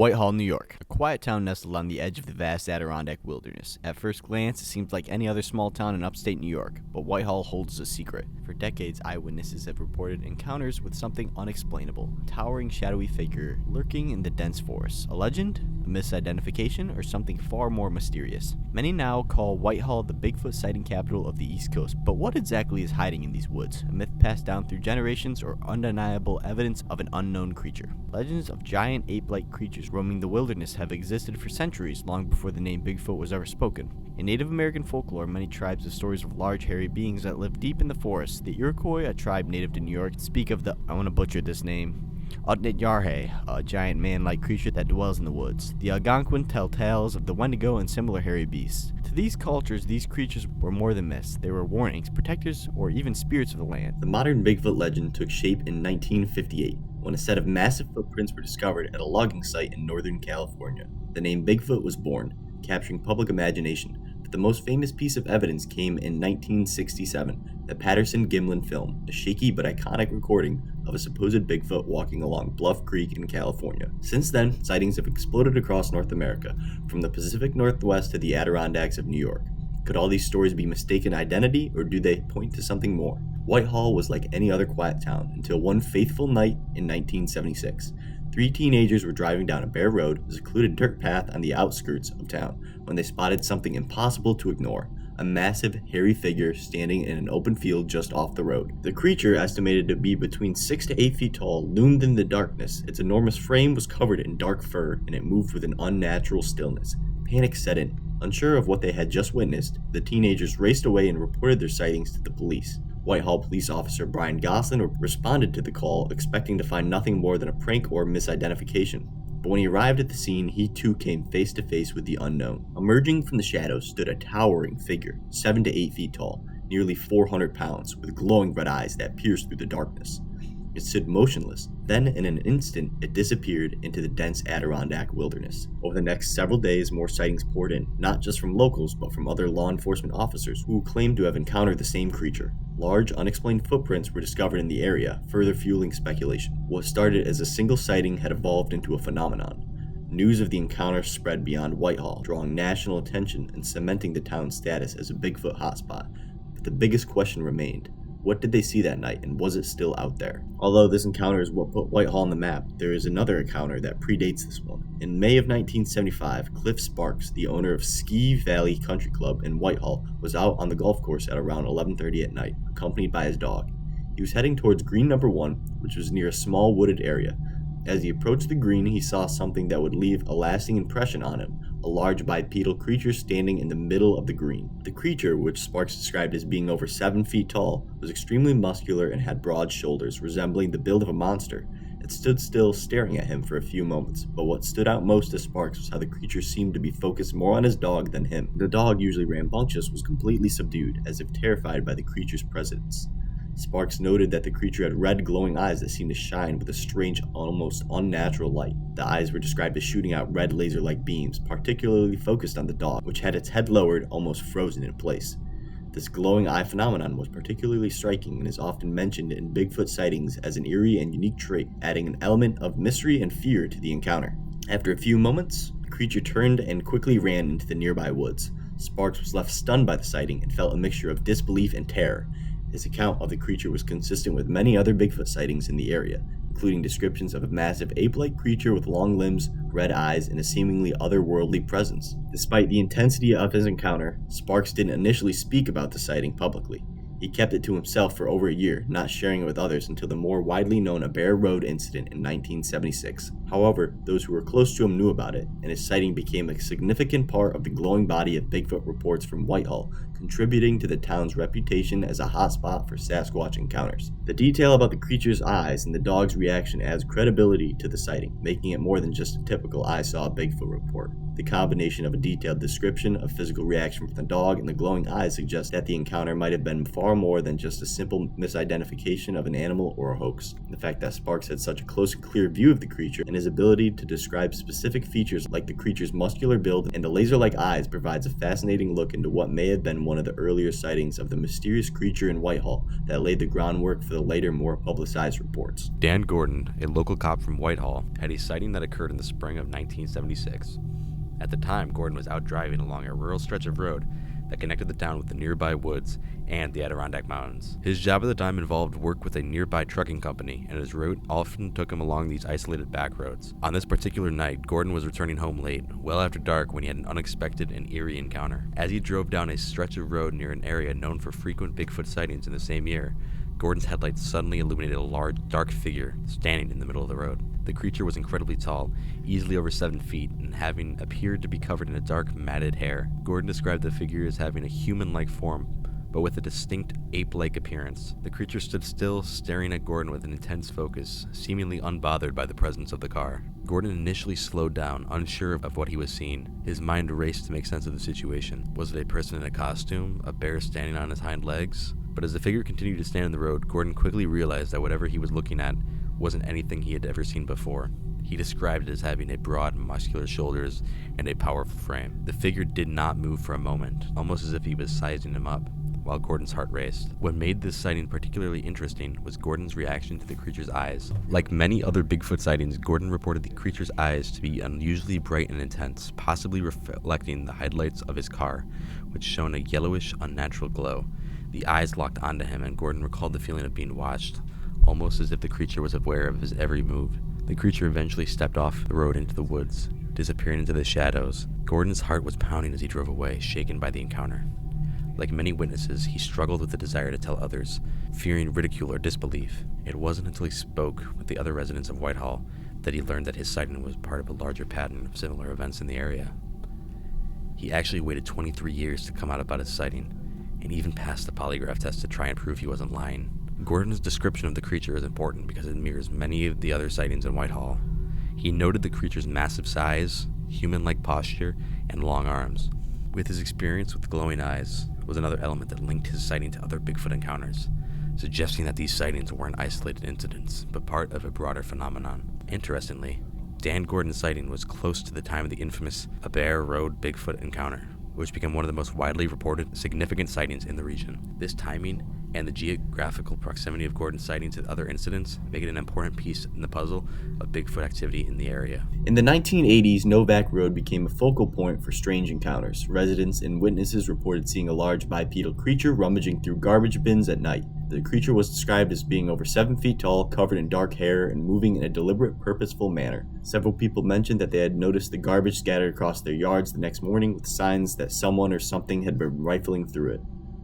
Whitehall, New York, a quiet town nestled on the edge of the vast Adirondack wilderness. At first glance, it seems like any other small town in upstate New York, but Whitehall holds a secret. For decades, eyewitnesses have reported encounters with something unexplainable, a towering shadowy figure lurking in the dense forest. A legend? A misidentification? Or something far more mysterious? Many now call Whitehall the Bigfoot sighting capital of the East Coast, but what exactly is hiding in these woods? A myth passed down through generations or undeniable evidence of an unknown creature? Legends of giant ape-like creatures roaming the wilderness have existed for centuries, long before the name Bigfoot was ever spoken. In Native American folklore, many tribes have stories of large hairy beings that live deep in the forest. The Iroquois, a tribe native to New York, speak of the, I want to butcher this name, Yarhe, a giant man-like creature that dwells in the woods. The Algonquin tell tales of the Wendigo and similar hairy beasts. To these cultures, these creatures were more than myths. They were warnings, protectors, or even spirits of the land. The modern Bigfoot legend took shape in 1958, when a set of massive footprints were discovered at a logging site in Northern California. The name Bigfoot was born, capturing public imagination, but the most famous piece of evidence came in 1967, the Patterson-Gimlin film, a shaky but iconic recording of a supposed Bigfoot walking along Bluff Creek in California. Since then, sightings have exploded across North America, from the Pacific Northwest to the Adirondacks of New York. Could all these stories be mistaken identity, or do they point to something more? Whitehall was like any other quiet town until one fateful night in 1976. Three teenagers were driving down a bare road, a secluded dirt path on the outskirts of town, when they spotted something impossible to ignore. A massive, hairy figure standing in an open field just off the road. The creature, estimated to be between 6 to 8 feet tall, loomed in the darkness. Its enormous frame was covered in dark fur, and it moved with an unnatural stillness. Panic set in. Unsure of what they had just witnessed, the teenagers raced away and reported their sightings to the police. Whitehall police officer Brian Goslin responded to the call, expecting to find nothing more than a prank or misidentification. But when he arrived at the scene, he too came face to face with the unknown. Emerging from the shadows stood a towering figure, 7 to 8 feet tall, nearly 400 pounds, with glowing red eyes that pierced through the darkness. It stood motionless. Then, in an instant, it disappeared into the dense Adirondack wilderness. Over the next several days, more sightings poured in, not just from locals, but from other law enforcement officers who claimed to have encountered the same creature. Large, unexplained footprints were discovered in the area, further fueling speculation. What started as a single sighting had evolved into a phenomenon. News of the encounter spread beyond Whitehall, drawing national attention and cementing the town's status as a Bigfoot hotspot. But the biggest question remained. What did they see that night, and was it still out there? Although this encounter is what put Whitehall on the map, there is another encounter that predates this one. In May of 1975, Cliff Sparks, the owner of Ski Valley Country Club in Whitehall, was out on the golf course at around 11:30 at night, accompanied by his dog. He was heading towards green number 1, which was near a small wooded area. As he approached the green, he saw something that would leave a lasting impression on him, a large bipedal creature standing in the middle of the green. The creature, which Sparks described as being over 7 feet tall, was extremely muscular and had broad shoulders, resembling the build of a monster. It stood still, staring at him for a few moments, but what stood out most to Sparks was how the creature seemed to be focused more on his dog than him. The dog, usually rambunctious, was completely subdued, as if terrified by the creature's presence. Sparks noted that the creature had red glowing eyes that seemed to shine with a strange, almost unnatural light. The eyes were described as shooting out red laser-like beams, particularly focused on the dog, which had its head lowered, almost frozen in place. This glowing eye phenomenon was particularly striking and is often mentioned in Bigfoot sightings as an eerie and unique trait, adding an element of mystery and fear to the encounter. After a few moments, the creature turned and quickly ran into the nearby woods. Sparks was left stunned by the sighting and felt a mixture of disbelief and terror. His account of the creature was consistent with many other Bigfoot sightings in the area, including descriptions of a massive ape-like creature with long limbs, red eyes, and a seemingly otherworldly presence. Despite the intensity of his encounter, Sparks didn't initially speak about the sighting publicly. He kept it to himself for over a year, not sharing it with others until the more widely known Bear Road incident in 1976. However, those who were close to him knew about it, and his sighting became a significant part of the growing body of Bigfoot reports from Whitehall, contributing to the town's reputation as a hotspot for Sasquatch encounters. The detail about the creature's eyes and the dog's reaction adds credibility to the sighting, making it more than just a typical "I saw a Bigfoot" report. The combination of a detailed description, a physical reaction from the dog, and the glowing eyes suggests that the encounter might have been far more than just a simple misidentification of an animal or a hoax. The fact that Sparks had such a close and clear view of the creature and his ability to describe specific features like the creature's muscular build and the laser-like eyes provides a fascinating look into what may have been one of the earlier sightings of the mysterious creature in Whitehall that laid the groundwork for the later, more publicized reports. Dan Gordon, a local cop from Whitehall, had a sighting that occurred in the spring of 1976. At the time, Gordon was out driving along a rural stretch of road that connected the town with the nearby woods and the Adirondack Mountains. His job at the time involved work with a nearby trucking company, and his route often took him along these isolated back roads. On this particular night, Gordon was returning home late, well after dark, when he had an unexpected and eerie encounter. As he drove down a stretch of road near an area known for frequent Bigfoot sightings in the same year, Gordon's headlights suddenly illuminated a large, dark figure standing in the middle of the road. The creature was incredibly tall, easily over 7 feet, and having appeared to be covered in a dark, matted hair. Gordon described the figure as having a human-like form, but with a distinct ape-like appearance. The creature stood still, staring at Gordon with an intense focus, seemingly unbothered by the presence of the car. Gordon initially slowed down, unsure of what he was seeing. His mind raced to make sense of the situation. Was it a person in a costume? A bear standing on his hind legs? But as the figure continued to stand in the road, Gordon quickly realized that whatever he was looking at wasn't anything he had ever seen before. He described it as having a broad, muscular shoulders and a powerful frame. The figure did not move for a moment, almost as if he was sizing him up, while Gordon's heart raced. What made this sighting particularly interesting was Gordon's reaction to the creature's eyes. Like many other Bigfoot sightings, Gordon reported the creature's eyes to be unusually bright and intense, possibly reflecting the headlights of his car, which shone a yellowish, unnatural glow. The eyes locked onto him, and Gordon recalled the feeling of being watched, almost as if the creature was aware of his every move. The creature eventually stepped off the road into the woods, disappearing into the shadows. Gordon's heart was pounding as he drove away, shaken by the encounter. Like many witnesses, he struggled with the desire to tell others, fearing ridicule or disbelief. It wasn't until he spoke with the other residents of Whitehall that he learned that his sighting was part of a larger pattern of similar events in the area. He actually waited 23 years to come out about his sighting, and even passed the polygraph test to try and prove he wasn't lying. Gordon's description of the creature is important because it mirrors many of the other sightings in Whitehall. He noted the creature's massive size, human-like posture, and long arms. With his experience with glowing eyes was another element that linked his sighting to other Bigfoot encounters, suggesting that these sightings weren't isolated incidents, but part of a broader phenomenon. Interestingly, Dan Gordon's sighting was close to the time of the infamous Bear Road Bigfoot encounter, which became one of the most widely reported significant sightings in the region. This timing and the geographical proximity of Gordon's sighting to other incidents make it an important piece in the puzzle of Bigfoot activity in the area. In the 1980s, Novak Road became a focal point for strange encounters. Residents and witnesses reported seeing a large bipedal creature rummaging through garbage bins at night. The creature was described as being over 7 feet tall, covered in dark hair, and moving in a deliberate, purposeful manner. Several people mentioned that they had noticed the garbage scattered across their yards the next morning with signs that someone or something had been rifling through it.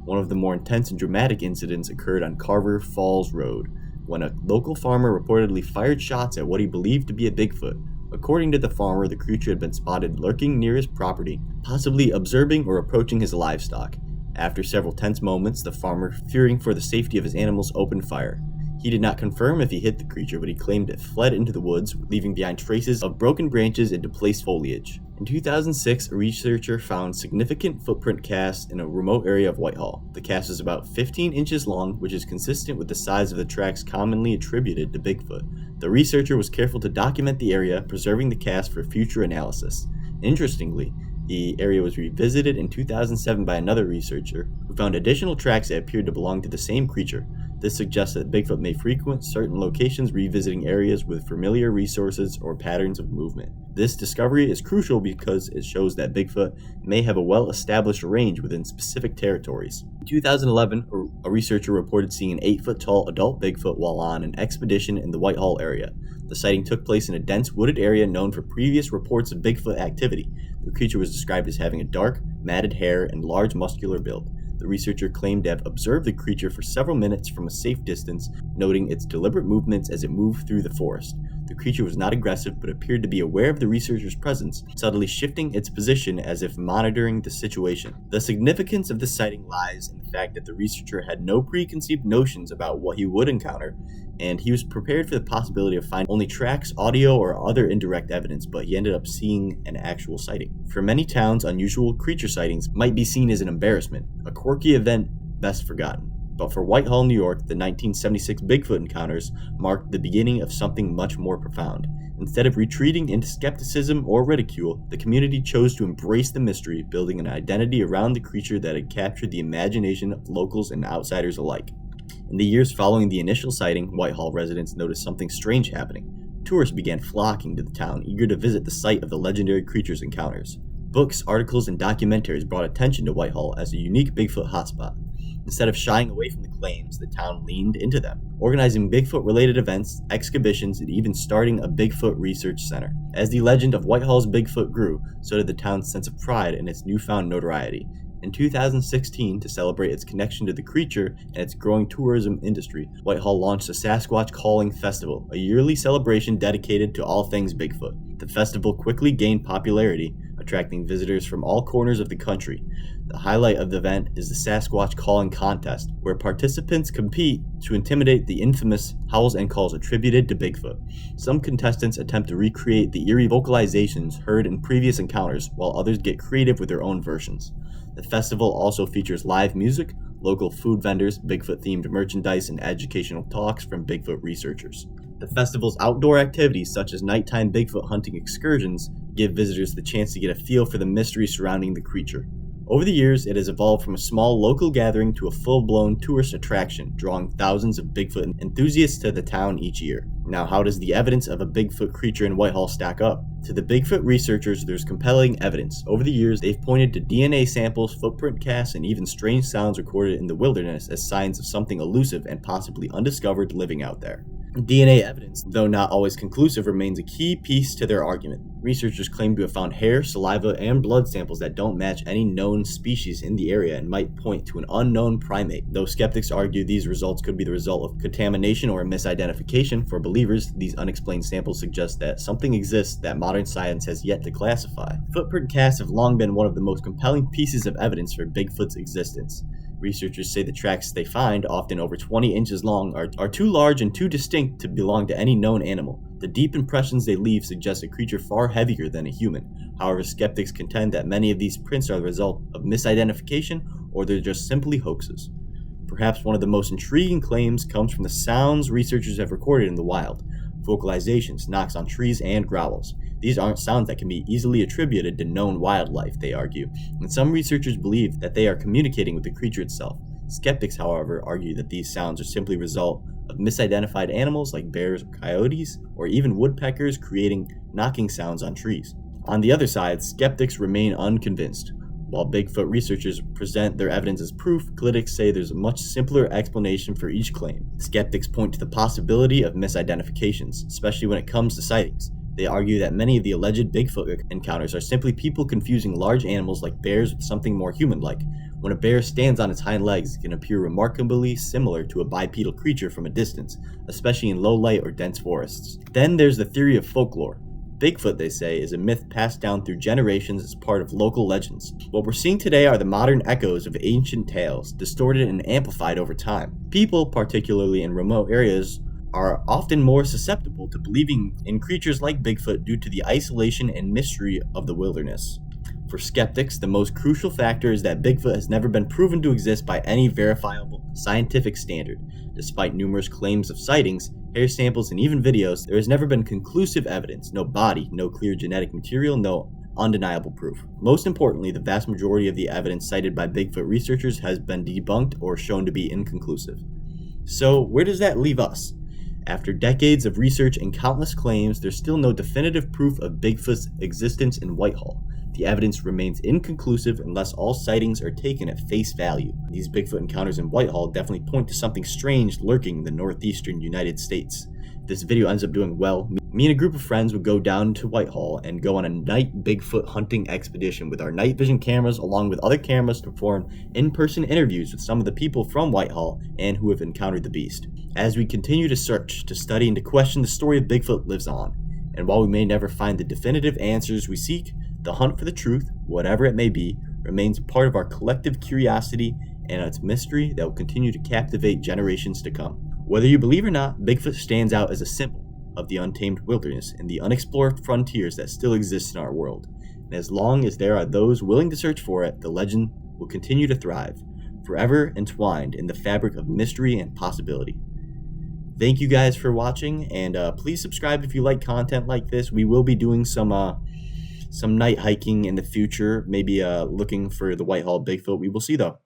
One of the more intense and dramatic incidents occurred on Carver Falls Road, when a local farmer reportedly fired shots at what he believed to be a Bigfoot. According to the farmer, the creature had been spotted lurking near his property, possibly observing or approaching his livestock. After several tense moments, the farmer, fearing for the safety of his animals, opened fire. He did not confirm if he hit the creature, but he claimed it fled into the woods, leaving behind traces of broken branches and displaced foliage. In 2006, a researcher found significant footprint casts in a remote area of Whitehall. The cast is about 15 inches long, which is consistent with the size of the tracks commonly attributed to Bigfoot. The researcher was careful to document the area, preserving the cast for future analysis. Interestingly, the area was revisited in 2007 by another researcher who found additional tracks that appeared to belong to the same creature. This suggests that Bigfoot may frequent certain locations, revisiting areas with familiar resources or patterns of movement. This discovery is crucial because it shows that Bigfoot may have a well-established range within specific territories. In 2011, a researcher reported seeing an 8-foot-tall adult Bigfoot while on an expedition in the Whitehall area. The sighting took place in a dense wooded area known for previous reports of Bigfoot activity. The creature was described as having a dark, matted hair and large muscular build. The researcher claimed to have observed the creature for several minutes from a safe distance, noting its deliberate movements as it moved through the forest. The creature was not aggressive, but appeared to be aware of the researcher's presence, subtly shifting its position as if monitoring the situation. The significance of this sighting lies in the fact that the researcher had no preconceived notions about what he would encounter, and he was prepared for the possibility of finding only tracks, audio, or other indirect evidence, but he ended up seeing an actual sighting. For many towns, unusual creature sightings might be seen as an embarrassment, a quirky event best forgotten. But for Whitehall, New York, the 1976 Bigfoot encounters marked the beginning of something much more profound. Instead of retreating into skepticism or ridicule, the community chose to embrace the mystery, building an identity around the creature that had captured the imagination of locals and outsiders alike. In the years following the initial sighting, Whitehall residents noticed something strange happening. Tourists began flocking to the town, eager to visit the site of the legendary creature's encounters. Books, articles, and documentaries brought attention to Whitehall as a unique Bigfoot hotspot. Instead of shying away from the claims, the town leaned into them, organizing Bigfoot-related events, exhibitions, and even starting a Bigfoot research center. As the legend of Whitehall's Bigfoot grew, so did the town's sense of pride in its newfound notoriety. In 2016, to celebrate its connection to the creature and its growing tourism industry, Whitehall launched the Sasquatch Calling Festival, a yearly celebration dedicated to all things Bigfoot. The festival quickly gained popularity, attracting visitors from all corners of the country. The highlight of the event is the Sasquatch Calling Contest, where participants compete to intimidate the infamous howls and calls attributed to Bigfoot. Some contestants attempt to recreate the eerie vocalizations heard in previous encounters, while others get creative with their own versions. The festival also features live music, local food vendors, Bigfoot-themed merchandise, and educational talks from Bigfoot researchers. The festival's outdoor activities, such as nighttime Bigfoot hunting excursions, give visitors the chance to get a feel for the mystery surrounding the creature. Over the years, it has evolved from a small local gathering to a full-blown tourist attraction, drawing thousands of Bigfoot enthusiasts to the town each year. Now, how does the evidence of a Bigfoot creature in Whitehall stack up? To the Bigfoot researchers, there's compelling evidence. Over the years, they've pointed to DNA samples, footprint casts, and even strange sounds recorded in the wilderness as signs of something elusive and possibly undiscovered living out there. DNA evidence, though not always conclusive, remains a key piece to their argument. Researchers claim to have found hair, saliva, and blood samples that don't match any known species in the area and might point to an unknown primate. Though skeptics argue these results could be the result of contamination or misidentification, for believers, these unexplained samples suggest that something exists that modern science has yet to classify. Footprint casts have long been one of the most compelling pieces of evidence for Bigfoot's existence. Researchers say the tracks they find, often over 20 inches long, are too large and too distinct to belong to any known animal. The deep impressions they leave suggest a creature far heavier than a human. However, skeptics contend that many of these prints are the result of misidentification or they're just simply hoaxes. Perhaps one of the most intriguing claims comes from the sounds researchers have recorded in the wild. Vocalizations, knocks on trees, and growls. These aren't sounds that can be easily attributed to known wildlife, they argue, and some researchers believe that they are communicating with the creature itself. Skeptics, however, argue that these sounds are simply a result of misidentified animals like bears or coyotes, or even woodpeckers creating knocking sounds on trees. On the other side, skeptics remain unconvinced. While Bigfoot researchers present their evidence as proof, critics say there's a much simpler explanation for each claim. Skeptics point to the possibility of misidentifications, especially when it comes to sightings. They argue that many of the alleged Bigfoot encounters are simply people confusing large animals like bears with something more human-like. When a bear stands on its hind legs, it can appear remarkably similar to a bipedal creature from a distance, especially in low light or dense forests. Then there's the theory of folklore. Bigfoot, they say, is a myth passed down through generations as part of local legends. What we're seeing today are the modern echoes of ancient tales, distorted and amplified over time. People, particularly in remote areas, are often more susceptible to believing in creatures like Bigfoot due to the isolation and mystery of the wilderness. For skeptics, the most crucial factor is that Bigfoot has never been proven to exist by any verifiable scientific standard. Despite numerous claims of sightings, hair samples, and even videos, there has never been conclusive evidence, no body, no clear genetic material, no undeniable proof. Most importantly, the vast majority of the evidence cited by Bigfoot researchers has been debunked or shown to be inconclusive. So, where does that leave us? After decades of research and countless claims, there's still no definitive proof of Bigfoot's existence in Whitehall. The evidence remains inconclusive unless all sightings are taken at face value. These Bigfoot encounters in Whitehall definitely point to something strange lurking in the northeastern United States. If this video ends up doing well, me and a group of friends would go down to Whitehall and go on a night Bigfoot hunting expedition with our night vision cameras along with other cameras to perform in-person interviews with some of the people from Whitehall and who have encountered the beast. As we continue to search, to study, and to question, the story of Bigfoot lives on. And while we may never find the definitive answers we seek, the hunt for the truth, whatever it may be, remains part of our collective curiosity and its mystery that will continue to captivate generations to come. Whether you believe or not, Bigfoot stands out as a symbol of the untamed wilderness and the unexplored frontiers that still exist in our world. And as long as there are those willing to search for it, the legend will continue to thrive. forever entwined in the fabric of mystery and possibility. Thank you guys for watching, and please subscribe if you like content like this. We will be doing some night hiking in the future, maybe looking for the Whitehall Bigfoot. We will see, though.